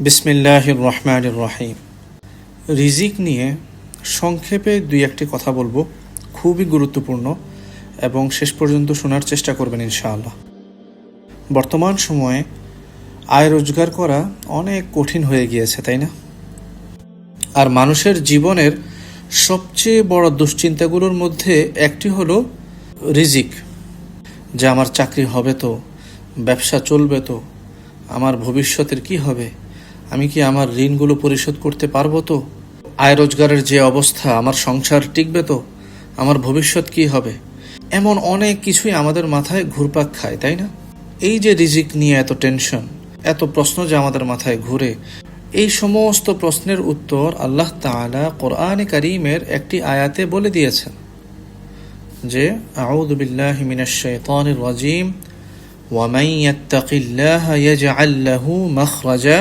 বিসমিল্লাহির রহমানির রহিম। রিজিক নিয়ে সংক্ষেপে দুই একটি কথা বলবো, খুবই গুরুত্বপূর্ণ এবং শেষ পর্যন্ত শোনার চেষ্টা করবেন ইনশাআল্লাহ। বর্তমান সময়ে আয় রোজগার করা অনেক কঠিন হয়ে গিয়েছে, তাই না? আর মানুষের জীবনের সবচেয়ে বড় দুশ্চিন্তাগুলোর মধ্যে একটি হলো রিজিক, যে আমার চাকরি হবে তো, ব্যবসা চলবে তো, আমার ভবিষ্যতের কি হবে, আমি কি আমার ঋণগুলো পরিশোধ করতে পারবো তো, আয় রোজগারের যে অবস্থা, আমার সংসার টিকবে তো, আমার ভবিষ্যৎ কি হবে, এমন অনেক কিছুই আমাদের মাথায় ঘুরপাক খায়, তাই না? এই যে রিজিক নিয়ে এত টেনশন, এত প্রশ্ন যে আমাদের মাথায় ঘুরে, এই সমস্ত প্রশ্নের উত্তর আল্লাহ তাআলা কোরআনে কারীমের একটি আয়াতে বলে দিয়েছেন যে আউযু বিল্লাহি মিনাশ শাইতানির রাজীম ওয়া মান ইয়াত্তাকিল্লাহা ইয়াজআল লাহু মাখরাজা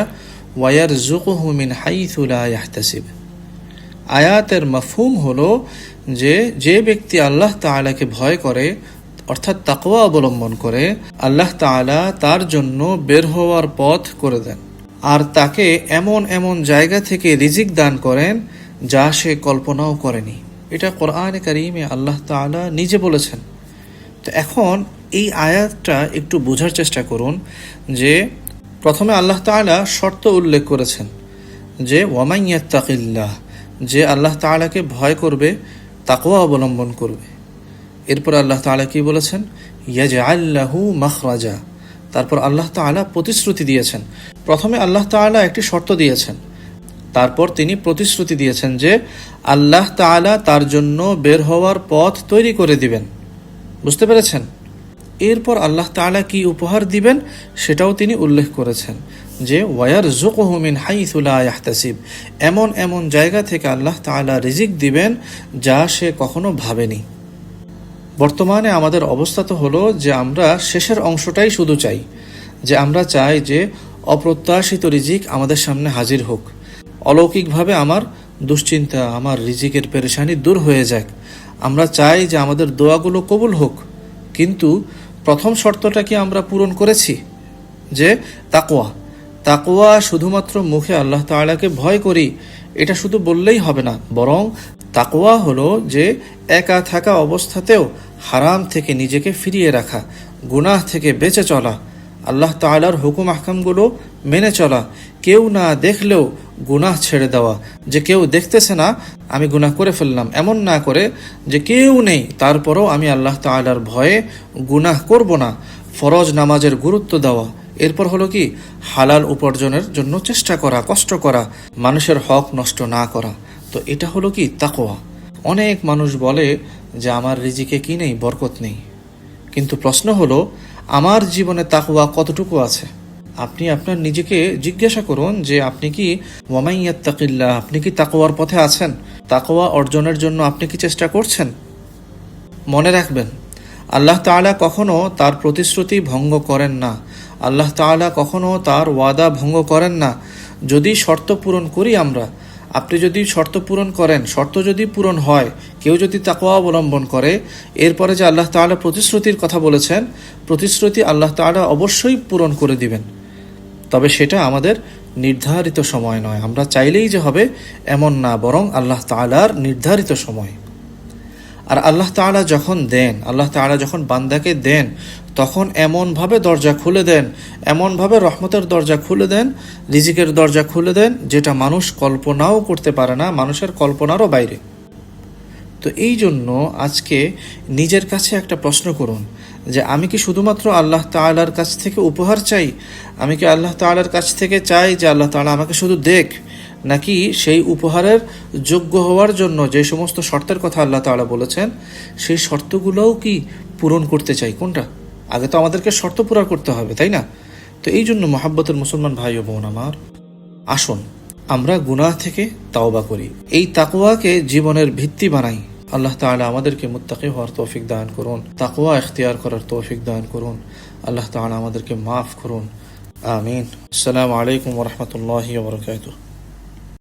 ওয়া ইয়ারযুকুহু মিন হাইথু লা ইয়াহতাসিব। আয়াতের মাফহুম হলো যে ব্যক্তি আল্লাহ তাআলাকে ভয় করে, অর্থাৎ তাকওয়া অবলম্বন করে, আল্লাহ তাআলা তার জন্য বের হওয়ার পথ করে দেন আর তাকে এমন এমন জায়গা থেকে রিজিক দান করেন যা সে কল্পনাও করেনি। এটা কোরআনে কারীমে আল্লাহ তাআলা নিজে বলেছেন। তো এখন এই আয়াতটা একটু বোঝার চেষ্টা করুন যে প্রথমে আল্লাহ তাআলা শর্ত উল্লেখ করেছেন যে ওয়ামান ইয়াত্তাকিল্লাহ, যে আল্লাহ তাআলাকে ভয় করবে, তাকওয়া অবলম্বন করবে। এরপর আল্লাহ তাআলা কি বলেছেন? ইয়াজআল লাহু মাখরাজা। তারপর আল্লাহ তাআলা প্রতিশ্রুতি দিয়েছেন। প্রথমে আল্লাহ তাআলা একটি শর্ত দিয়েছেন, তারপর তিনি প্রতিশ্রুতি দিয়েছেন যে আল্লাহ তাআলা তার জন্য বের হওয়ার পথ তৈরি করে দিবেন। বুঝতে পেরেছেন? এরপর আল্লাহ তাআলা কি উপহার দিবেন সেটাও তিনি উল্লেখ করেছেন যে ওয়ায়ারযুকুহু মিন হাইথু লা ইয়াহতাসিব, এমন এমন জায়গা থেকে আল্লাহ তাআলা রিজিক দিবেন যা সে কখনো ভাবেনি। বর্তমানে আমাদের অবস্থা তো হলো যে আমরা শেষের অংশটাই শুধু চাই, যে আমরা চাই যে অপ্রত্যাশিত রিজিক আমাদের সামনে হাজির হোক, অলৌকিকভাবে আমার দুশ্চিন্তা, আমার রিজিকের পেরেশানি দূর হয়ে যাক। আমরা চাই যে আমাদের দোয়াগুলো কবুল হোক। কিন্তু প্রথম শর্তটা কি আমরা পূরণ করেছি? যে তাকওয়া শুধুমাত্র মুখে আল্লাহ তাআলাকে ভয় করি এটা শুধু বললেই হবে না, বরং তাকওয়া হলো যে একা থাকা অবস্থাতেও হারাম থেকে নিজেকে ফিরিয়ে রাখা, গুনাহ থেকে বেঁচে চলা, আল্লাহ তাআলার হুকুম আহকামগুলো মেনে চলা, কেউ না দেখলেও গুনাহ ছেড়ে দেওয়া, যে কেউ দেখতেছে না আমি গুনাহ করে ফেললাম, এমন না করে যে কেউ নেই তারপরও আমি আল্লাহ তাআলার ভয়ে গুনাহ করব না, ফরজ নামাজের গুরুত্ব দেওয়া। এরপর হলো কি হালাল উপার্জনের জন্য চেষ্টা করা, কষ্ট করা, মানুষের হক নষ্ট না করা। তো এটা হলো কি তাকওয়া। অনেক মানুষ বলে যে আমার রিজিকে কি নেই, বরকত নেই। কিন্তু প্রশ্ন হলো আমার জীবনে তাকওয়া কতটুকু আছে? আপনি আপনার নিজেকে জিজ্ঞাসা করুন যে আপনি কি ওয়ামান ইয়াত্তাকিল্লাহ, আপনি কি তাকওয়ার পথে আছেন? তাকওয়া অর্জনের জন্য আপনি কি চেষ্টা করছেন? মনে রাখবেন, আল্লাহ তাআলা কখনো তার প্রতিশ্রুতি ভঙ্গ করেন না, আল্লাহ তাআলা কখনো তার ওয়াদা ভঙ্গ করেন না। যদি শর্ত পূরণ করি আমরা, আপনি যদি শর্ত পূরণ করেন, শর্ত যদি পূরণ হয়, কেউ যদি তাকওয়া অবলম্বন করে, এরপরে যে আল্লাহ তাআলা প্রতিশ্রুতির কথা বলেছেন, প্রতিশ্রুতি আল্লাহ তাআলা অবশ্যই পূরণ করে দিবেন। তবে সেটা আমাদের নির্ধারিত সময় নয়, আমরা চাইলেই যে হবে এমন না, বরং আল্লাহ তাআলার নির্ধারিত সময়। আর আল্লাহ তাআলা যখন দেন, আল্লাহ তাআলা যখন বান্দাকে দেন, তখন এমনভাবে দরজা খুলে দেন, এমনভাবে রহমতের দরজা খুলে দেন, রিজিকের দরজা খুলে দেন, যেটা মানুষ কল্পনাও করতে পারে না, মানুষের কল্পনারও বাইরে। তো এই জন্য আজকে নিজের কাছে একটা প্রশ্ন করুন যে আমি কি শুধুমাত্র আল্লাহ তাআলার কাছ থেকে উপহার চাই? আমি কি আল্লাহ তাআলার কাছ থেকে চাই যে আল্লাহ তাআলা আমাকে শুধু দেখ, নাকি সেই উপহারের যোগ্য হওয়ার জন্য যে সমস্ত শর্তের কথা আল্লাহ তাআলা বলেছেন সেই শর্তগুলোও কি পূরণ করতে চাই? কোনটা? আগে তো আমাদেরকে শর্ত পূরণ করতে হবে, তাই না? তো এই জন্য মহাব্বতের মুসলমান ভাই ও বোন আমার, আসুন আমরা গুনাহ থেকে তাওবা করি, এই তাকওয়াকে জীবনের ভিত্তি বানাই। আল্লাহ তাআলা আমাদেরকে মুত্তাকি হওয়ার তৌফিক দান করুন, তাকওয়া ইখতিয়ার করার তৌফিক দান করুন। আল্লাহ তাআলা আমাদেরকে মাফ করুন। আমিন। আসসালামু আলাইকুম ওয়া রাহমাতুল্লাহি ওয়া বারাকাতুহু।